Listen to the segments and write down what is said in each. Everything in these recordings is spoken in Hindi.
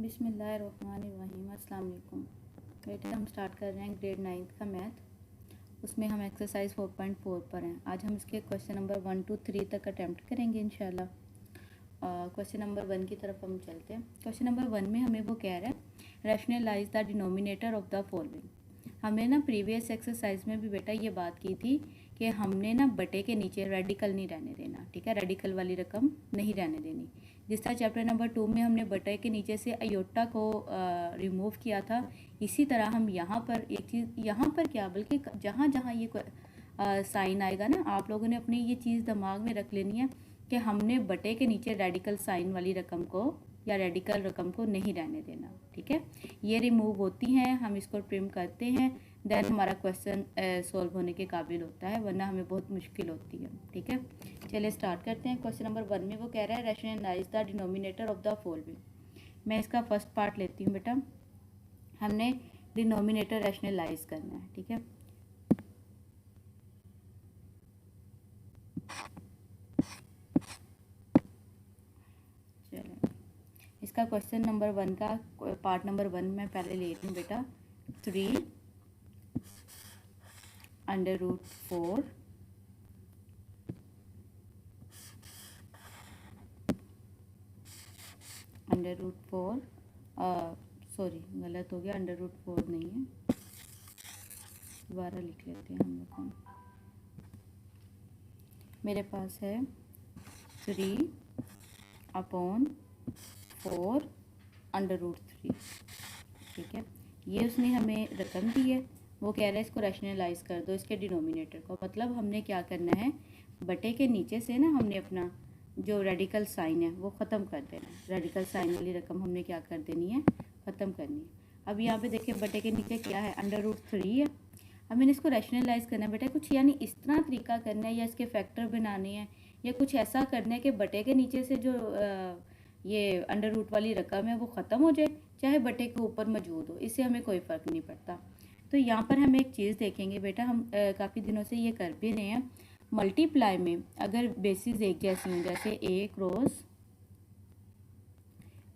बिस्मिल्लाहिर्रहमानिर्रहीम। अस्सलाम वालेकुम बेटे, हम स्टार्ट कर रहे हैं ग्रेड 9 का मैथ। उसमें हम एक्सरसाइज 4.4 पर हैं। आज हम इसके क्वेश्चन नंबर 1 to 3 तक अटैम्प्ट करेंगे इंशाल्लाह। क्वेश्चन नंबर 1 की तरफ हम चलते हैं। क्वेश्चन नंबर 1 में हमें वो कह रहा है rationalise the denominator of the following. हमने ना प्रीवियस एक्सरसाइज में भी बेटा ये बात की थी कि हमने ना बटे के नीचे रेडिकल नहीं रहने देना, ठीक है, रेडिकल वाली रकम नहीं रहने देनी। जिस तरह चैप्टर नंबर 2 में हमने बटे के नीचे से अयोटा को रिमूव किया था, इसी तरह हम यहाँ पर एक चीज़, यहाँ पर क्या बल्कि जहाँ जहाँ ये साइन आएगा ना, आप लोगों ने अपनी ये चीज़ दिमाग में रख लेनी है कि हमने बटे के नीचे रेडिकल साइन वाली रकम को या रेडिकल रकम को नहीं रहने देना, ठीक है। ये रिमूव होती हैं, हम इसको ट्रिम करते हैं, देन हमारा क्वेश्चन सॉल्व होने के काबिल होता है, वरना हमें बहुत मुश्किल होती है, ठीक है। चलिए स्टार्ट करते हैं। क्वेश्चन नंबर 1 में वो कह रहा है rationalise the denominator of the following. मैं इसका फर्स्ट पार्ट लेती हूँ बेटा। हमने डिनोमिनेटर रैशनलाइज करना है, ठीक है। चलो इसका क्वेश्चन नंबर 1 का पार्ट नंबर 1 में पहले ले रही हूँ बेटा। 3 √4 √4 सॉरी गलत हो गया, √4 नहीं है, दोबारा लिख लेते हैं हम लोग। मेरे पास है 3/4 √3, ठीक है। ये उसने हमें रकम दी है, वो कह रहा है इसको रैशनलाइज कर दो इसके डिनोमिनेटर को। मतलब हमने क्या करना है, बटे के नीचे से ना हमने अपना जो रेडिकल साइन है वो ख़त्म कर देना है। रेडिकल साइन वाली रकम हमने क्या कर देनी है, ख़त्म करनी है। अब यहाँ पे देखिए बटे के नीचे क्या है, √3 है। अब मैंने इसको रैशनलाइज करना है बेटा, कुछ यानी इस तरह तरीका करना है या इसके फैक्टर बनाने हैं या कुछ ऐसा करना है कि बटे के नीचे से जो ये √ वाली रकम है वो ख़त्म हो जाए, चाहे बटे के ऊपर मौजूद हो, इससे हमें कोई फ़र्क नहीं पड़ता। तो यहाँ पर हम एक चीज़ देखेंगे बेटा, हम काफ़ी दिनों से ये कर भी रहे हैं। मल्टीप्लाई में अगर बेसिस एक जैसी हों, जैसे A क्रॉस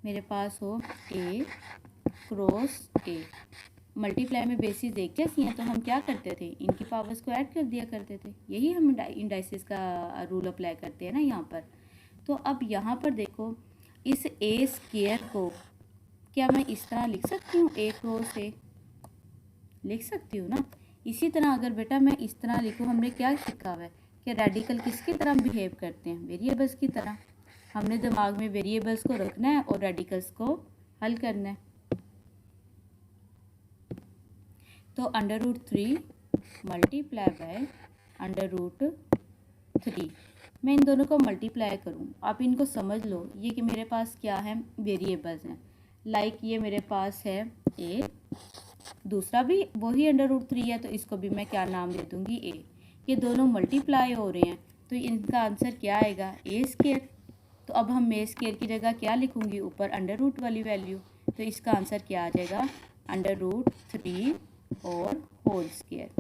मेरे पास हो A क्रॉस A, मल्टीप्लाई में बेसिस एक जैसी हैं, तो हम क्या करते थे, इनकी पावर्स को ऐड कर दिया करते थे। यही हम इंडाइसिस का रूल अप्लाई करते हैं ना यहाँ पर। तो अब यहाँ पर देखो, इस A² को क्या मैं इस तरह लिख सकती हूँ, A क्रॉस A लिख सकती हूँ ना। इसी तरह अगर बेटा मैं इस तरह लिखूँ, हमने क्या सीखा हुआ है कि रेडिकल किसकी तरह बिहेव करते हैं, वेरिएबल्स की तरह। हमने दिमाग में वेरिएबल्स को रखना है और रेडिकल्स को हल करना है। तो √3 मल्टीप्लाई बाय √3, मैं इन दोनों को मल्टीप्लाई करूँ। आप इनको समझ लो, ये कि मेरे पास क्या है, वेरिएबल्स हैं। लाइक ये मेरे पास है A, दूसरा भी वही √3 है, तो इसको भी मैं क्या नाम दे दूँगी, A। ये दोनों मल्टीप्लाई हो रहे हैं, तो इनका आंसर क्या आएगा, A²। तो अब हम A² की जगह क्या लिखूँगी, ऊपर √ वाली वैल्यू, तो इसका आंसर क्या आ जाएगा, √3 और होल स्क्वायर।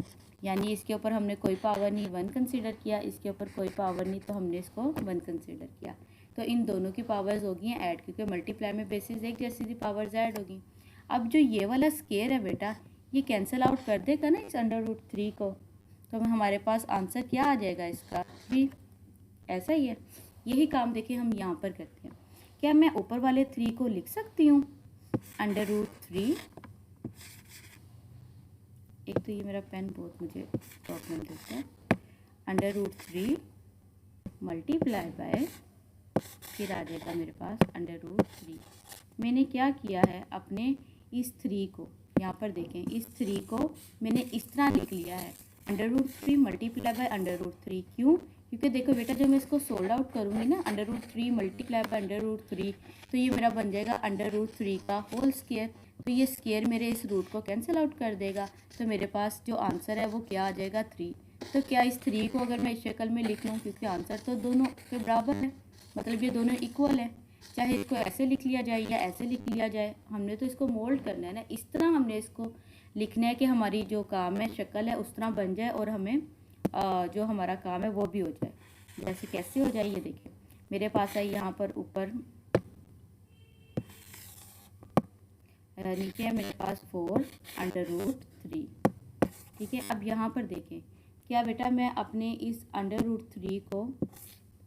यानी इसके ऊपर हमने कोई पावर नहीं, 1 कंसीडर किया, इसके ऊपर कोई पावर नहीं, तो हमने इसको 1 कंसीडर किया। तो इन दोनों की पावर्स होगी ऐड, क्योंकि मल्टीप्लाई में बेसिस एक जैसी थी, पावर्स ऐड होगी। अब जो ये वाला स्क्वायर है बेटा, ये कैंसिल आउट कर देगा ना इस √3 को, तो हमारे पास आंसर क्या आ जाएगा इसका भी, ऐसा ही है। यही काम देखिए हम यहाँ पर करते हैं। क्या मैं ऊपर वाले 3 को लिख सकती हूँ, √3, एक तो ये मेरा पेन बहुत मुझे प्रॉब्लम देता है, √3 मल्टीप्लाई बाय, फिर आ जाएगा मेरे पास √3। मैंने क्या किया है, अपने इस 3 को यहाँ पर देखें, इस 3 को मैंने इस तरह लिख लिया है, √3 मल्टीप्लाई बाय √3। क्यों, क्योंकि देखो बेटा, जब मैं इसको सोल्ड आउट करूँगी ना, √3 मल्टीप्लाई बाय √3, तो ये मेरा बन जाएगा √3 का होल स्क्वायर। तो ये स्क्वायर मेरे इस रूट को कैंसिल आउट कर देगा, तो मेरे पास जो आंसर है वो क्या आ जाएगा, 3। तो क्या इस 3 को अगर मैं इस शक्ल में लिख लूँ, क्योंकि आंसर तो दोनों के बराबर है, मतलब ये दोनों इक्वल है, चाहे इसको ऐसे लिख लिया जाए या ऐसे लिख लिया जाए, हमने तो इसको मोल्ड करना है ना, इस तरह हमने इसको लिखना है कि हमारी जो काम है, शक्ल है, उस तरह बन जाए और हमें जो हमारा काम है वो भी हो जाए। जैसे कैसे हो जाए, ये देखिए मेरे पास है यहाँ पर ऊपर नीचे है मेरे पास 4√3। ठीक है, अब यहाँ पर देखें, क्या बेटा मैं अपने इस √3 को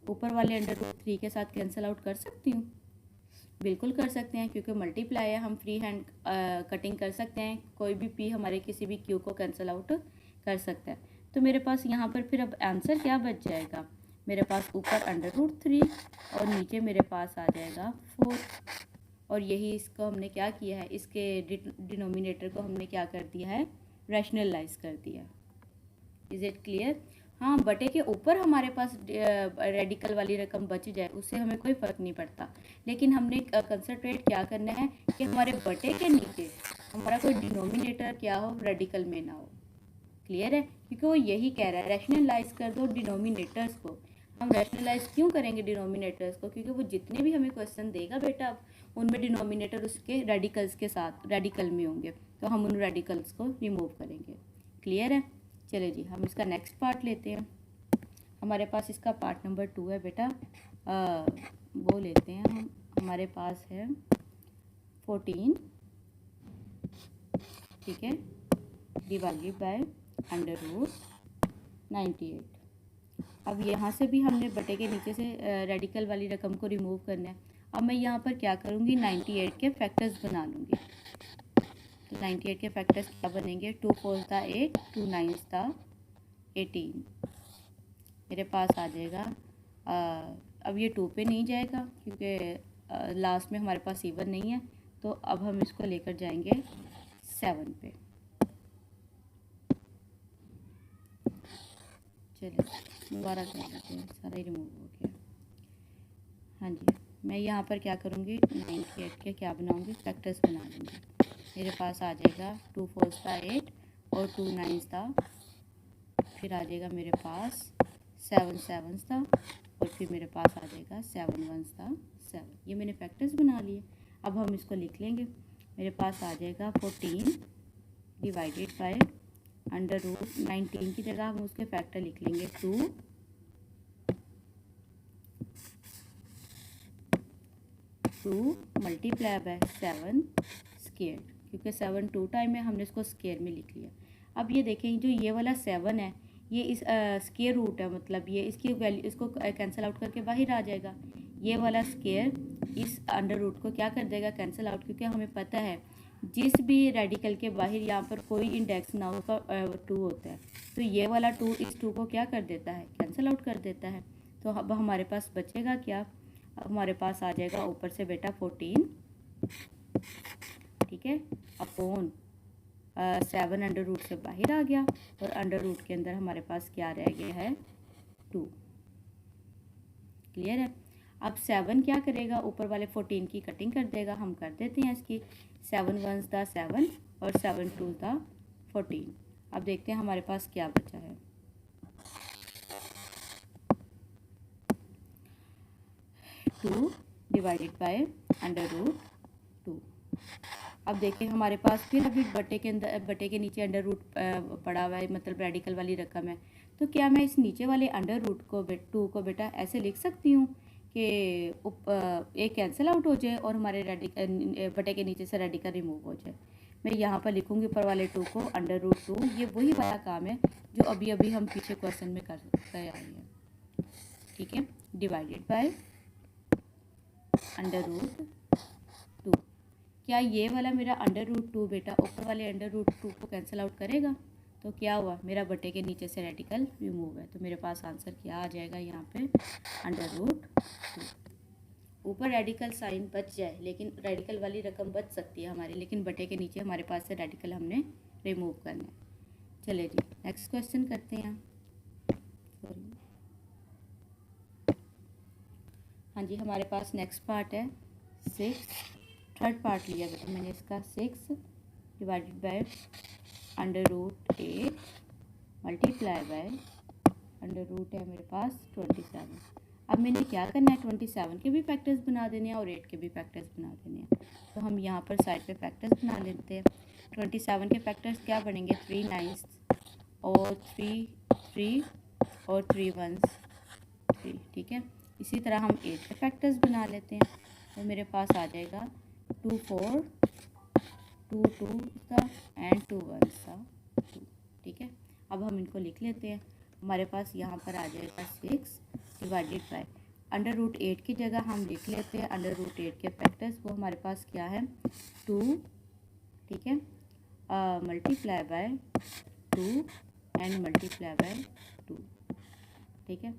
ऊपर वाले √3 के साथ कैंसिल आउट कर सकती हूँ? बिल्कुल कर सकते हैं, क्योंकि मल्टीप्लाई है, हम फ्री हैंड कटिंग कर सकते हैं। कोई भी पी हमारे किसी भी क्यू को कैंसिल आउट कर सकता है। तो मेरे पास यहाँ पर फिर अब आंसर क्या बच जाएगा? मेरे पास ऊपर √3 और नीचे मेरे पास आ जाएगा 4। और यही इसको हमने क्या किया है, इसके डिनोमिनेटर को हमने क्या कर दिया है, रैशनलाइज कर दिया। Is it clear? हाँ, बटे के ऊपर हमारे पास रेडिकल वाली रकम बच जाए, उससे हमें कोई फ़र्क नहीं पड़ता, लेकिन हमने कंसंट्रेट क्या करना है कि हमारे बटे के नीचे हमारा कोई डिनोमिनेटर क्या हो, रेडिकल में ना हो। क्लियर है? क्योंकि वो यही कह रहा है रैशनलाइज कर दो डिनोमिनेटर्स को। हम रैशनलाइज क्यों करेंगे डिनोमिनेटर्स को? क्योंकि वो जितने भी हमें क्वेश्चन देगा बेटा, उनमें डिनोमिनेटर उसके रेडिकल्स के साथ रेडिकल में होंगे, तो हम उन रेडिकल्स को रिमूव करेंगे। क्लियर है? चले जी, हम इसका नेक्स्ट पार्ट लेते हैं। हमारे पास इसका पार्ट नंबर 2 है बेटा, वो लेते हैं हम। हमारे पास है 14, ठीक है, डिवाइडेड बाय √98। अब यहाँ से भी हमने बटे के नीचे से रेडिकल वाली रकम को रिमूव करना है। अब मैं यहाँ पर क्या करूँगी, 98 के फैक्टर्स बना लूँगी। तो 98 के फैक्टर्स क्या बनेंगे, 2 4 था 8, 2 9 था 18। मेरे पास आ जाएगा, अब ये 2 पे नहीं जाएगा क्योंकि लास्ट में हमारे पास इवन नहीं है, तो अब हम इसको लेकर जाएंगे 7 पे। चलिए दोबारा कर लेते हैं, सारा ही रिमूव हो गया। हाँ जी, मैं यहाँ पर क्या करूँगी, 98 के क्या बनाऊँगी, फैक्टर्स बना लूँगी। मेरे पास आ जाएगा 2 4 था 8 और 2 9 था, फिर आ जाएगा मेरे पास 7 7 था, और फिर मेरे पास आ जाएगा 7 1 था 7। ये मैंने फैक्टर्स बना लिए। अब हम इसको लिख लेंगे। मेरे पास आ जाएगा 14 डिवाइडेड बाय √19 की जगह हम उसके फैक्टर लिख लेंगे 2 मल्टीप्लाई बाय 7 स्क्वायर, क्योंकि 7 2 टाइम है, हमने इसको स्क्वायर में लिख लिया। अब ये देखें, जो ये वाला 7 है, ये इस स्क्वायर रूट है, मतलब ये इसकी वैल्यू, इसको कैंसिल आउट करके बाहर आ जाएगा। ये वाला स्क्वायर इस √, को क्या कर देगा, कैंसिल आउट, क्योंकि हमें पता है जिस भी रेडिकल के बाहर यहाँ पर कोई इंडेक्स ना हो, उसका 2 होता है, तो ये वाला 2 इस 2 को क्या कर देता है, कैंसिल आउट कर देता है। तो अब हमारे पास बचेगा क्या, हमारे पास आ जाएगा ऊपर से बेटा 14, ठीक है, अपॉन 7 √, से बाहर आ गया, और √, के अंदर हमारे पास क्या रह गया है, 2। क्लियर है? अब 7 क्या करेगा, ऊपर वाले 14 की कटिंग कर देगा। हम कर देते हैं इसकी, 7 1 था 7 और 7 2 था 14। अब देखते हैं हमारे पास क्या बचा है। 2 डिवाइडेड बाय √2। अब देखिए हमारे पास फिर अभी बटे के अंदर, बटे के नीचे √, पड़ा हुआ है, मतलब रेडिकल वाली रकम है। तो क्या मैं इस नीचे वाले √2 को 2 को बेटा ऐसे लिख सकती हूँ कि एक कैंसिल आउट हो जाए और हमारे बटे के नीचे से रेडिकल रिमूव हो जाए। मैं यहाँ पर लिखूँगी ऊपर वाले 2 को √2। ये वही वाला काम है जो अभी अभी हम पीछे क्वेश्चन में कर आए हैं, ठीक है, डिवाइडेड बाय √2। क्या ये वाला मेरा √2 बेटा ऊपर वाले √2 को कैंसिल आउट करेगा? तो क्या हुआ, मेरा बटे के नीचे से रेडिकल रिमूव है, तो मेरे पास आंसर क्या आ जाएगा यहाँ पे, √2। ऊपर रेडिकल साइन बच जाए, लेकिन रेडिकल वाली रकम बच सकती है हमारी, लेकिन बटे के नीचे हमारे पास से रेडिकल हमने रिमूव करना है। चलिए जी, नेक्स्ट क्वेश्चन करते हैं। हाँ जी, हमारे पास नेक्स्ट पार्ट है 6, थर्ड पार्ट लिया बेटा मैंने इसका, 6 डिवाइडेड बाय √8 मल्टीप्लाई बाय √, है मेरे पास 27। अब मैंने क्या करना है, 27 के भी फैक्टर्स बना देने हैं और 8 के भी फैक्टर्स बना देने हैं। तो हम यहाँ पर साइड पे फैक्टर्स बना लेते हैं। 27 के फैक्टर्स क्या बनेंगे, 3 9 और 3 3 और 3 1 3, ठीक है। इसी तरह हम 8 के फैक्टर्स बना लेते हैं, तो मेरे पास आ जाएगा 2 4 2 2 सा एंड 2 1 सा 2। ठीक है, अब हम इनको लिख लेते हैं। हमारे पास यहाँ पर आ जाएगा 6 डिवाइडेड बाय √8 की जगह हम लिख लेते हैं √8 के फैक्टर्स। वो हमारे पास क्या है 2, ठीक है, multiply by 2 and multiply by 2। ठीक है,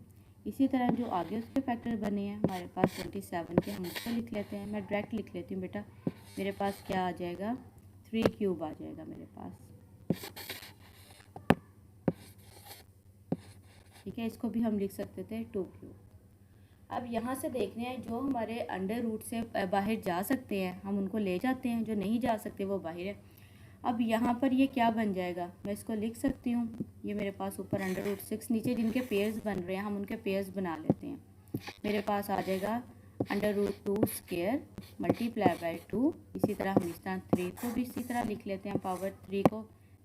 इसी तरह जो आगे उसके फैक्टर बने हैं हमारे पास 27 के, हम उसको लिख लेते हैं। मैं डायरेक्ट लिख लेती हूँ बेटा। मेरे पास क्या आ जाएगा 3 क्यूब आ जाएगा मेरे पास। ठीक है, इसको भी हम लिख सकते थे 2 क्यूब। अब यहाँ से देखने हैं जो हमारे अंडर रूट से बाहर जा सकते हैं हम उनको ले जाते हैं, जो नहीं जा सकते वो बाहर है। अब यहाँ पर ये क्या बन जाएगा, मैं इसको लिख सकती हूँ। ये मेरे पास ऊपर √6, नीचे जिनके पेयर्स बन रहे हैं हम उनके पेयर्स बना लेते हैं। मेरे पास आ जाएगा √2 स्क्वायर मल्टीप्लाई बाय 2। इसी तरह हम इस तरह 3 को भी इसी तरह लिख लेते हैं, पावर 3 को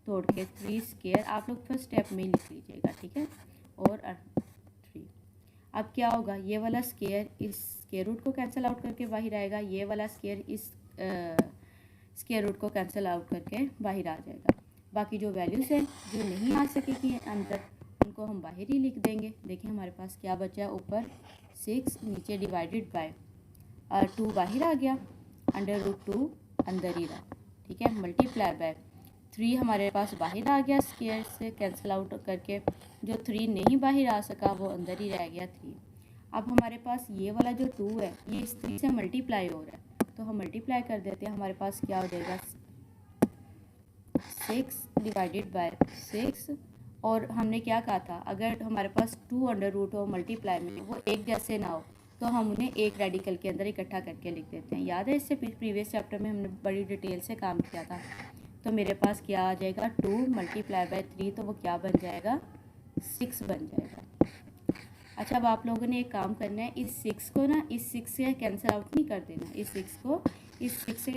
तोड़ के 3 स्क्वायर। आप लोग फर्स्ट स्टेप में ही लिख लीजिएगा, ठीक है। और 3, अब क्या होगा, ये वाला स्क्वायर इस स्क्वायर रूट को कैंसिल आउट करके बाहर आएगा, ये वाला स्क्वायर इस स्क्वायर रूट को कैंसिल आउट करके बाहर आ जाएगा। बाकी जो वैल्यूज़ हैं जो नहीं आ सकेगी अंदर, उनको हम बाहर ही लिख देंगे। देखिए हमारे पास क्या बचा, ऊपर 6, नीचे डिवाइडेड बाय 2 बाहर आ गया, √2 अंदर ही रहा। ठीक है, मल्टीप्लाई बाय 3 हमारे पास बाहर आ गया स्क्वायर से कैंसिल आउट करके। जो 3 नहीं बाहर आ सका वो अंदर ही रह गया 3। अब हमारे पास ये वाला जो 2 है ये इस 3 से मल्टीप्लाई हो रहा है, तो हम मल्टीप्लाई कर देते हैं। हमारे पास क्या हो जाएगा 6 डिवाइडेड बाय 6। और हमने क्या कहा था, अगर हमारे पास 2 अंडर रूट हो मल्टीप्लाई में, वो एक जैसे ना हो, तो हम उन्हें एक रेडिकल के अंदर इकट्ठा करके लिख देते हैं। याद है, इससे प्रीवियस चैप्टर में हमने बड़ी डिटेल से काम किया था। तो मेरे पास क्या आ जाएगा 2 मल्टीप्लाई बाय 3, तो वो क्या बन जाएगा 6 बन जाएगा। अच्छा, अब आप लोगों ने एक काम करना है, इस 6 को ना इस 6 से कैंसिल आउट नहीं कर देना। इस 6 को इस 6 से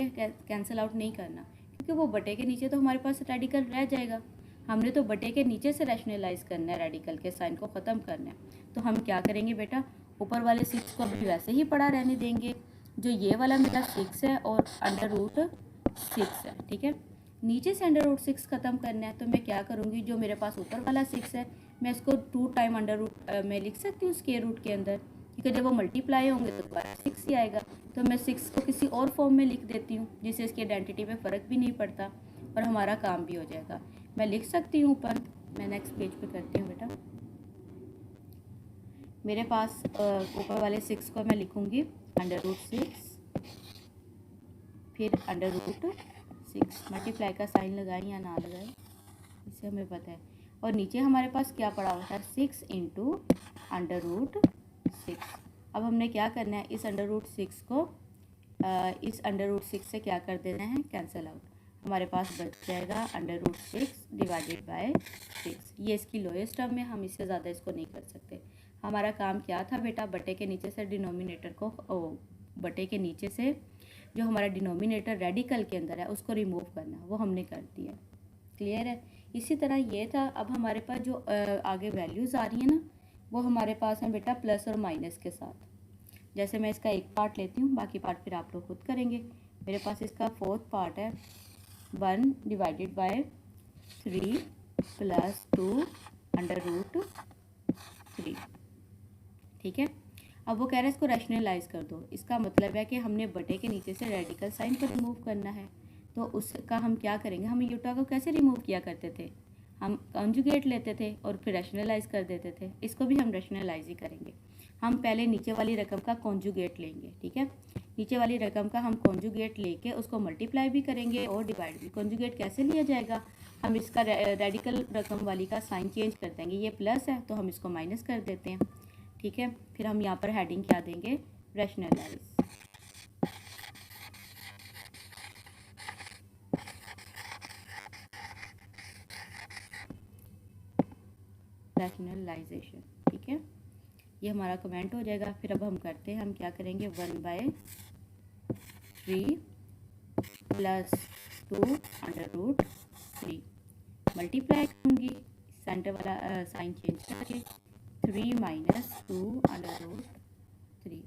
कैंसिल आउट नहीं करना, क्योंकि वो बटे के नीचे तो हमारे पास रेडिकल रह जाएगा। हमने तो बटे के नीचे से रैशनलाइज करना है, रेडिकल के साइन को ख़त्म करना है। तो हम क्या करेंगे बेटा, ऊपर वाले 6 को भी वैसे ही पड़ा रहने देंगे। जो ये वाला मेरा 6 है और √6 है, ठीक है। नीचे से √6 ख़त्म करना है, तो मैं क्या करूँगी, जो मेरे पास ऊपर वाला 6 है मैं इसको 2 टाइम अंडर रूट में लिख सकती हूँ स्क्वायर रूट के अंदर, क्योंकि जब वो मल्टीप्लाई होंगे तो दोबारा 6 ही आएगा। तो मैं 6 को किसी और फॉर्म में लिख देती हूँ, जिससे इसकी आइडेंटिटी में फ़र्क भी नहीं पड़ता और हमारा काम भी हो जाएगा। मैं लिख सकती हूँ ऊपर, मैं नेक्स्ट पेज पे करती हूँ बेटा। मेरे पास ऊपर वाले 6 को मैं लिखूँगी √6, फिर √6, मल्टीप्लाई का साइन लगाएं या ना लगाएं इससे हमें पता है। और नीचे हमारे पास क्या पड़ा हुआ था 6 × √6। अब हमने क्या करना है, इस √6 को इस √6 से क्या कर देना है, कैंसिल आउट। हमारे पास बच जाएगा √6 डिवाइडेड बाय 6। ये इसकी लोएस्ट टर्म है, हम इससे ज़्यादा इसको नहीं कर सकते। हमारा काम क्या था बेटा, बटे के नीचे से डिनोमिनेटर को बटे के नीचे से जो हमारा डिनोमिनेटर रेडिकल के अंदर है उसको रिमूव करना, वो हमने कर दिया। क्लियर है। इसी तरह ये था। अब हमारे पास जो आगे वैल्यूज़ आ रही हैं ना, वो हमारे पास हैं बेटा प्लस और माइनस के साथ। जैसे मैं इसका एक पार्ट लेती हूँ, बाकी पार्ट फिर आप लोग खुद करेंगे। मेरे पास इसका 4th पार्ट है 1 डिवाइडेड बाय 3 + 2 √3। ठीक है, अब वो कह रहे हैं इसको रैशनलाइज कर दो। इसका मतलब है कि हमने बटे के नीचे से रेडिकल साइन को रिमूव करना है। तो उसका हम क्या करेंगे, हम यूटा को कैसे रिमूव किया करते थे, हम कॉन्जुगेट लेते थे और फिर रैशनलाइज कर देते थे। इसको भी हम रैशनलाइज ही करेंगे। हम पहले नीचे वाली रकम का कॉन्जुगेट लेंगे, ठीक है। नीचे वाली रकम का हम कॉन्जुगेट लेके उसको मल्टीप्लाई भी करेंगे और डिवाइड भी। कॉन्जुगेट कैसे लिया जाएगा, हम इसका रेडिकल रकम वाली का साइन चेंज कर देंगे। ये प्लस है तो हम इसको माइनस कर देते हैं, ठीक है। फिर हम यहाँ पर हेडिंग क्या देंगे, रैशनलाइज। रैशनलाइजेशन, ठीक है। ये हमारा कमेंट हो जाएगा। फिर अब हम करते हैं, हम क्या करेंगे 1/3 + 2 √3 मल्टीप्लाई करूँगी, सेंटर वाला साइन चेंज करके 3 - 2 √3।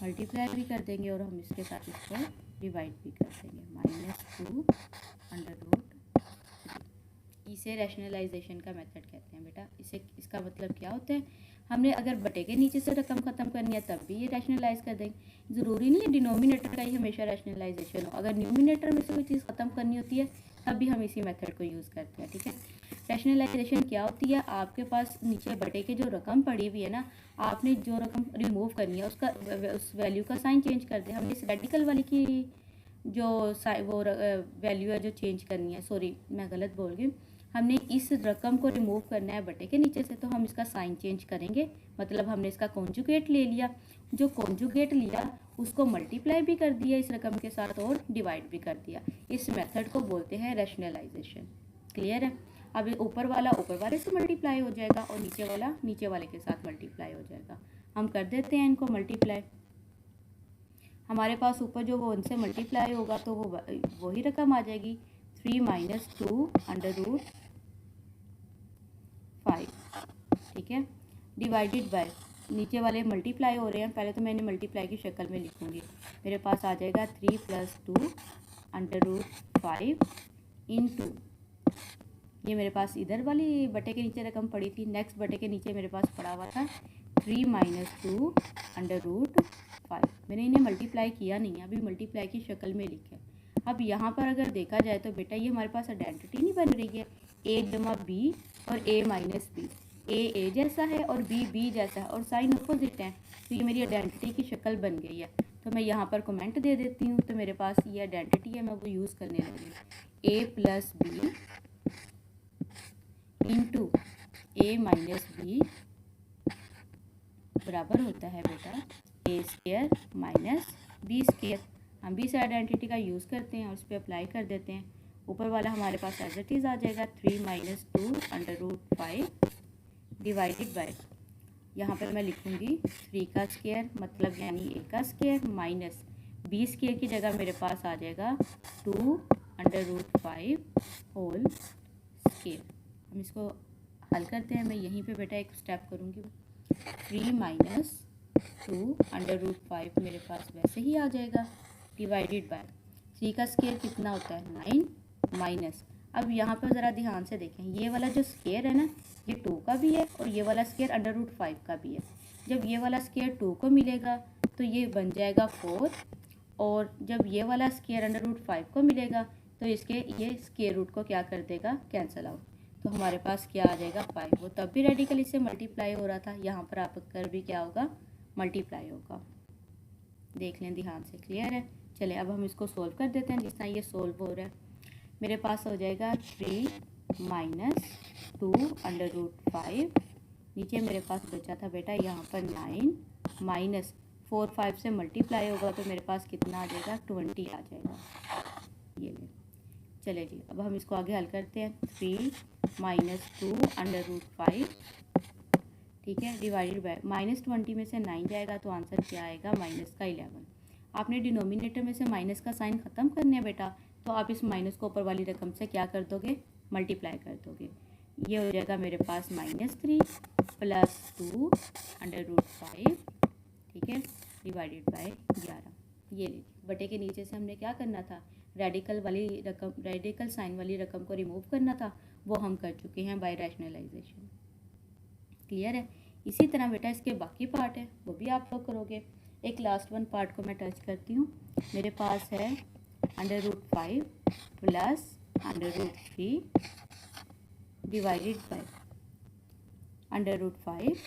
मल्टीप्लाई भी कर देंगे और हम इसके साथ इसको डिवाइड भी कर देंगे, -2 अंडर रूट। इसे रैशनलाइजेशन का मेथड कहते हैं बेटा। इसका मतलब क्या होता है, हमने अगर बटे के नीचे से रकम ख़त्म करनी है तब भी ये रैशनलाइज कर देंगे। ज़रूरी नहीं है डिनोमिनेटर का ही हमेशा रैशनलाइजेशन हो, अगर न्यूमिनेटर में से कोई चीज़ ख़त्म करनी होती है तब भी हम इसी मेथड को यूज़ करते हैं। ठीक है, रैशनलाइजेशन क्या होती है, आपके पास नीचे बटे के जो रकम पड़ी हुई है ना, आपने जो रकम रिमूव करनी है उसका उस वैल्यू का साइन चेंज कर दे। हमने इस रेडिकल वाली की जो वो वैल्यू है जो चेंज करनी है, सॉरी मैं गलत बोल गई, हमने इस रकम को रिमूव करना है बटे के नीचे से, तो हम इसका साइन चेंज करेंगे। मतलब हमने इसका कॉन्जुगेट ले लिया, जो कॉन्जुगेट लिया उसको मल्टीप्लाई भी कर दिया इस रकम के साथ और डिवाइड भी कर दिया। इस मेथड को बोलते हैं रैशनलाइजेशन। क्लियर है। अब ऊपर वाला ऊपर वाले से मल्टीप्लाई हो जाएगा और नीचे वाला नीचे वाले के साथ मल्टीप्लाई हो जाएगा। हम कर देते हैं इनको मल्टीप्लाई। हमारे पास ऊपर जो वो उनसे मल्टीप्लाई होगा तो वो वही रकम आ जाएगी, 3 - 2 अंडर रूट 5। ठीक है, डिवाइडेड बाय नीचे वाले मल्टीप्लाई हो रहे हैं, पहले तो मैंने मल्टीप्लाई की शक्ल में लिखूंगी। मेरे पास आ जाएगा 3 + 2 अंडर रूट 5 इंटू, ये मेरे पास इधर वाली बटे के नीचे रकम पड़ी थी, नेक्स्ट बटे के नीचे मेरे पास पड़ा हुआ था 3 - 2 अंडर रूट 5। मैंने इन्हें मल्टीप्लाई किया नहीं है, अभी मल्टीप्लाई की शक्ल में लिखा है। अब यहाँ पर अगर देखा जाए तो बेटा ये हमारे पास आइडेंटिटी नहीं बन रही है, a जमा b और a माइनस बी, a जैसा है और b जैसा है और साइन अपोजिट है, तो ये मेरी आइडेंटिटी की शक्ल बन गई है। तो मैं यहाँ पर कमेंट दे देती हूँ, तो मेरे पास ये आइडेंटिटी है, मैं वो यूज़ करने लगी। a + b into a minus B बराबर होता है बेटा a² माइनस b²। हम भी इस आइडेंटिटी का यूज़ करते हैं और उस पर अप्लाई कर देते हैं। ऊपर वाला हमारे पास एज इट इज़ आ जाएगा 3 - 2 अंडर रूट 5 डिवाइडेड बाय, यहाँ पर मैं लिखूँगी 3 का स्क्वायर मतलब यानी a का स्क्वायर माइनस b² की जगह मेरे पास आ जाएगा 2 अंडर रूट 5 होल स्क्वायर। हम इसको हल करते हैं। मैं यहीं पे बेटा एक स्टेप करूँगी, 3 - 2 अंडर रूट 5 मेरे पास वैसे ही आ जाएगा डिवाइडेड बाय 3 का स्क्वायर कितना होता है 9 माइनस, अब यहाँ पर ज़रा ध्यान से देखें, ये वाला जो स्क्वायर है ना ये 2 का भी है और ये वाला स्क्वायर अंडर रूट 5 का भी है। जब ये वाला स्क्वायर 2 को मिलेगा तो ये बन जाएगा 4, और जब ये वाला स्क्वायर अंडर रूट 5 को मिलेगा तो इसके ये स्क्वायर रूट को क्या कर देगा, कैंसिल आउट। तो हमारे पास क्या आ जाएगा 5। वो तब भी रेडिकली से मल्टीप्लाई हो रहा था, यहाँ पर आप कर भी क्या होगा, मल्टीप्लाई होगा। देख लें ध्यान से। क्लियर है। चले अब हम इसको सोल्व कर देते हैं जिस तरह ये सोल्व हो रहा है। मेरे पास हो जाएगा 3 - 2 अंडर रूट 5, नीचे मेरे पास बचा था बेटा यहाँ पर 9 माइनस 4 5 से मल्टीप्लाई होगा तो मेरे पास कितना आ जाएगा 20 आ जाएगा। ये ले, चले जी अब हम इसको आगे हल करते हैं। 3 - 2 अंडर रूट 5, ठीक है, डिवाइडेड बाय -20 में से 9 जाएगा तो आंसर क्या आएगा -11। आपने डिनोमिनेटर में से माइनस का साइन ख़त्म करना है बेटा, तो आप इस माइनस को ऊपर वाली रकम से क्या कर दोगे, मल्टीप्लाई कर दोगे। ये हो जाएगा मेरे पास -3 + 2 अंडर रूट 5, ठीक है, डिवाइडेड बाय 11। ये लीजिए बटे के नीचे से हमने क्या करना था, रेडिकल साइन वाली रकम को रिमूव करना था, वो हम कर चुके हैं बाय रैशनलाइजेशन। क्लियर है। इसी तरह बेटा इसके बाकी पार्ट है वो भी आप लोग करोगे। एक लास्ट वन पार्ट को मैं टच करती हूँ। मेरे पास है under root 5 plus under root 3 divided by under root 5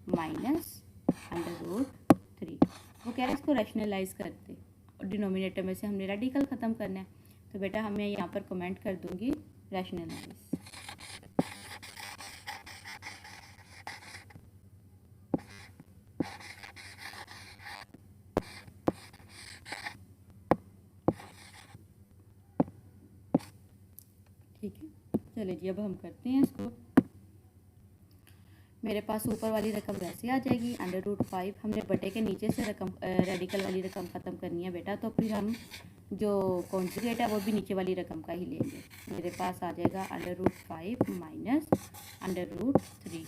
minus under root 3। वो कह रहे हैं इसको रैशनलाइज करते और डिनोमिनेटर में से हमने रेडिकल ख़त्म करना है, तो बेटा हमें यहाँ पर कमेंट कर दूँगी रैशनलाइज। ठीक है, चलिए जी अब हम करते हैं इसको। मेरे पास ऊपर वाली रकम वैसे आ जाएगी अंडर रूट 5, हमने बटे के नीचे से रकम रेडिकल वाली रकम ख़त्म करनी है बेटा, तो फिर हम जो कॉन्जुगेट है वो भी नीचे वाली रकम का ही लेंगे। मेरे पास आ जाएगा under root 5 minus under root 3।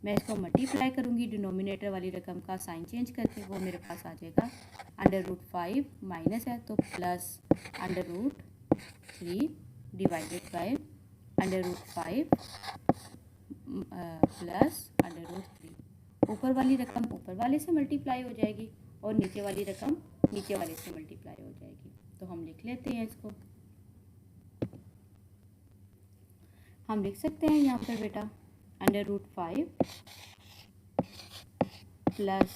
मैं इसको मल्टीप्लाई करूँगी डिनोमिनेटर वाली रकम का साइन चेंज करके, वो मेरे पास आ जाएगा √5 माइनस है तो प्लस √3 डिवाइडेड बाय √5 प्लस √3। ऊपर वाली रकम ऊपर वाले से मल्टीप्लाई हो जाएगी और नीचे वाली रकम नीचे वाले से मल्टीप्लाई हो जाएगी। तो हम लिख लेते हैं इसको, हम लिख सकते हैं यहाँ पर बेटा √5 प्लस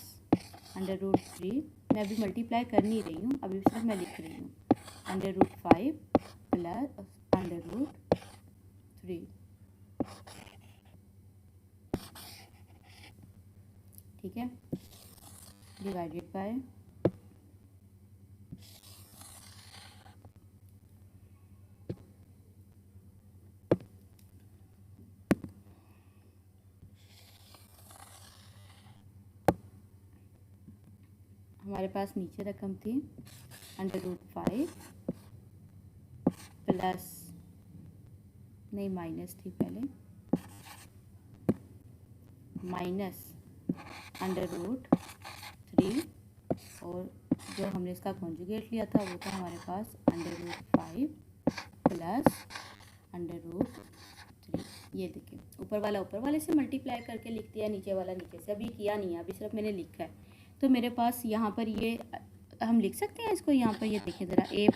√3, मैं अभी मल्टीप्लाई कर नहीं रही हूँ, अभी सिर्फ मैं लिख रही हूँ √5 प्लस √3, ठीक है, डिवाइडेड बाय हमारे पास नीचे रकम थी √5 प्लस, नहीं माइनस थी पहले, माइनस √3 और जो हमने इसका कॉन्जुगेट लिया था वो था हमारे पास √5 प्लस √3। ये देखिए ऊपर वाला ऊपर वाले से मल्टीप्लाई करके लिख दिया, नीचे वाला नीचे से, अभी किया नहीं है, अभी सिर्फ मैंने लिखा है। तो मेरे पास यहाँ पर ये हम लिख सकते हैं इसको, यहाँ पर ये देखिए ज़रा, a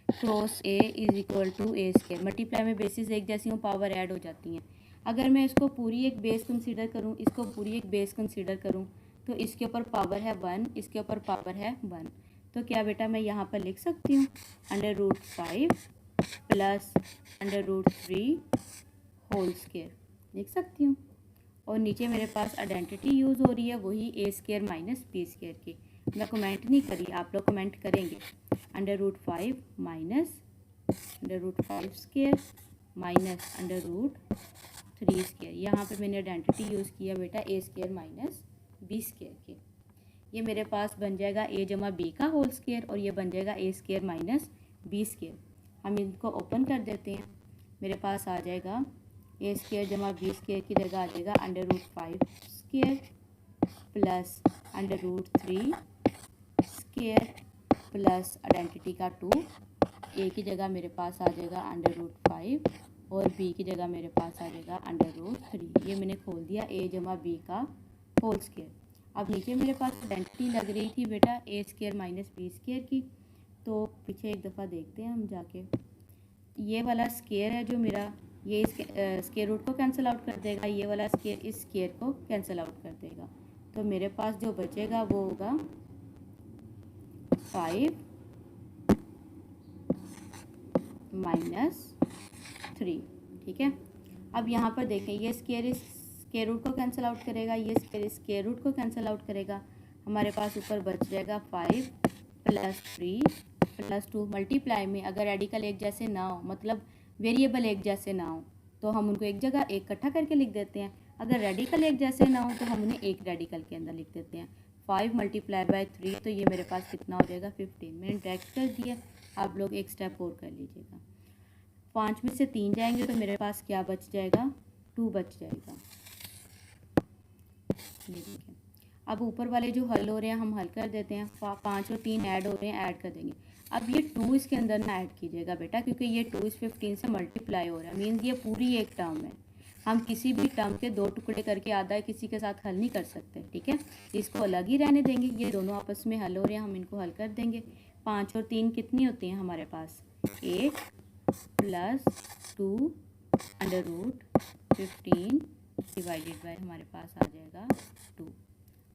cross a is equal to a square. Multiply में बेसिस एक जैसी हूँ, पावर ऐड हो जाती हैं। अगर मैं इसको पूरी एक बेस कंसीडर करूँ, इसको पूरी एक बेस कंसीडर करूँ, तो इसके ऊपर पावर है 1, इसके ऊपर पावर है 1, तो क्या बेटा मैं यहाँ पर लिख सकती हूँ √5 प्लस √3 होल स्क्वायर लिख सकती हूँ। और नीचे मेरे पास आइडेंटिटी यूज़ हो रही है वही a square minus b square की। मैं कमेंट नहीं करी, आप लोग कमेंट करेंगे। √5 माइनस √5 स्क्वायर माइनस √3 स्क्वायर, यहाँ पे मैंने आइडेंटिटी यूज़ किया बेटा a square minus b square की। ये मेरे पास बन जाएगा a जमा b का होल स्क्वायर और ये बन जाएगा a square minus b square. हम इनको ओपन कर देते हैं, मेरे पास आ जाएगा a स्क्वायर जमा b स्क्वायर की जगह आ जाएगा √5 square plus √3 square plus identity का 2, a की जगह मेरे पास आ जाएगा √5 और b की जगह मेरे पास आ जाएगा √3। ये मैंने खोल दिया a जमा b का होल स्क्वायर। अब नीचे मेरे पास आइडेंटिटी लग रही थी बेटा a square minus b square की, तो पीछे एक दफ़ा देखते हैं हम जाके। ये वाला स्क्वायर है जो मेरा, ये इस स्क्वायर रूट को कैंसिल आउट कर देगा, ये वाला स्क्वायर इस स्क्वायर को कैंसिल आउट कर देगा, तो मेरे पास जो बचेगा वो होगा 5 माइनस 3, ठीक है। अब यहाँ पर देखें, ये स्क्वायर इस स्क्वायर रूट को कैंसिल आउट करेगा, ये स्क्वायर स्क्वायर रूट को कैंसिल आउट करेगा, हमारे पास ऊपर बच जाएगा 5 प्लस 3 प्लस 2। मल्टीप्लाई में अगर रेडिकल एक जैसे ना हो, मतलब वेरिएबल एक जैसे ना हो, तो हम उनको एक जगह एक इकट्ठा करके लिख देते हैं। अगर रेडिकल एक जैसे ना हो तो हम उन्हें एक रेडिकल के अंदर लिख देते हैं। 5 मल्टीप्लाई बाय 3, तो ये मेरे पास कितना हो जाएगा 15। मैंने डायरेक्ट कर दिया, आप लोग एक स्टेप और कर लीजिएगा। 5 में से 3 जाएंगे तो मेरे पास क्या बच जाएगा, 2 बच जाएगा। ये देखिए, अब ऊपर वाले जो हल हो रहे हैं हम हल कर देते हैं। 5 और 3 ऐड हो रहे हैं, ऐड कर देंगे। अब ये 2 इसके अंदर ना ऐड कीजिएगा बेटा, क्योंकि ये 2 इस 15 से मल्टीप्लाई हो रहा है, मीन्स ये पूरी एक टर्म है। हम किसी भी टर्म के 2 टुकड़े करके आधा किसी के साथ हल नहीं कर सकते, ठीक है। इसको अलग ही रहने देंगे, ये दोनों आपस में हल हो रहे हैं, हम इनको हल कर देंगे। 5 और 3 कितनी होती हैं हमारे पास, 8 प्लस 2 √15 डिवाइडेड बाय हमारे पास आ जाएगा 2।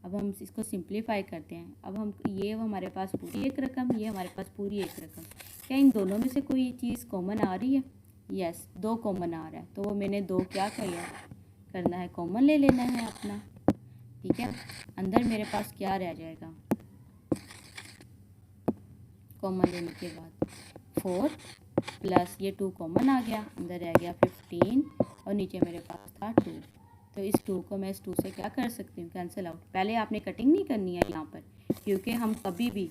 अब हम इसको सिंप्लीफाई करते हैं। अब हम ये हमारे पास पूरी एक रकम, ये हमारे पास पूरी एक रकम, क्या इन दोनों में से कोई चीज़ कॉमन आ रही है? यस, 2 कॉमन आ रहा है, तो वो मैंने 2 क्या करना है, कॉमन ले लेना है अपना, ठीक है। अंदर मेरे पास क्या रह जाएगा कॉमन लेने के बाद, 4 प्लस ये 2 कॉमन आ गया, अंदर रह गया 15 और नीचे मेरे पास था 2। तो इस 2 को मैं इस 2 से क्या कर सकती हूँ, कैंसिल आउट। पहले आपने कटिंग नहीं करनी है यहाँ पर, क्योंकि हम कभी भी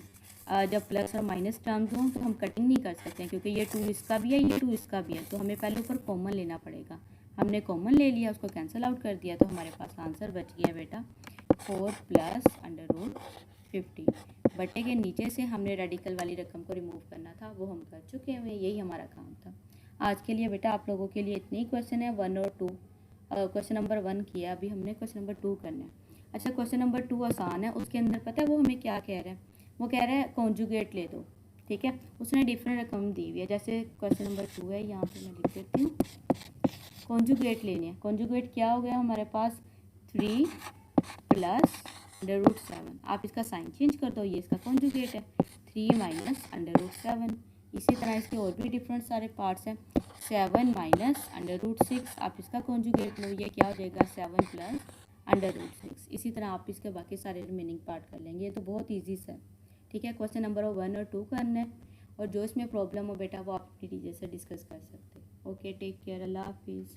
जब प्लस और माइनस टर्म्स हों तो हम कटिंग नहीं कर सकते हैं, क्योंकि ये 2 इसका भी है, ये 2 इसका भी है, तो हमें पहले ऊपर कॉमन लेना पड़ेगा। हमने कॉमन ले लिया, उसको कैंसिल आउट कर दिया, तो हमारे पास आंसर बच गया बेटा 4 प्लस √50। बटे के नीचे से हमने रेडिकल वाली रकम को रिमूव करना था, वो हम कर चुके हैं, यही हमारा काम था। आज के लिए बेटा आप लोगों के लिए इतने ही क्वेश्चन है, 1 और 2। क्वेश्चन नंबर 1 किया, अभी हमने क्वेश्चन नंबर 2 करना है। अच्छा, क्वेश्चन नंबर 2 आसान है, उसके अंदर पता है वो हमें क्या कह रहा है, वो कह रहा है कॉन्जुगेट ले दो, ठीक है। उसने डिफरेंट रकम दी हुई है, जैसे क्वेश्चन नंबर 2 है, यहाँ पे मैं लिख देती हूँ, कॉन्जुगेट लेने हैं। कॉन्जुगेट क्या हो गया हमारे पास 3 प्लस √7। आप इसका साइन चेंज कर दो, ये इसका कॉन्जुगेट है 3 माइनस √7। इसी तरह इसके और भी डिफरेंट सारे पार्ट्स हैं, 7 माइनस √6, आप इसका कॉन्जुगेट लो, ये क्या हो जाएगा 7 प्लस √6। इसी तरह आप इसके बाकी सारे रिमेनिंग पार्ट कर लेंगे, ये तो बहुत ईजी सा है, ठीक है। क्वेश्चन नंबर 1 और 2 करना है, और जो इसमें प्रॉब्लम हो बेटा वो आप अपनी टीचर से डिस्कस कर सकते हैं। ओके, टेक केयर, अल्लाह हाफिज़।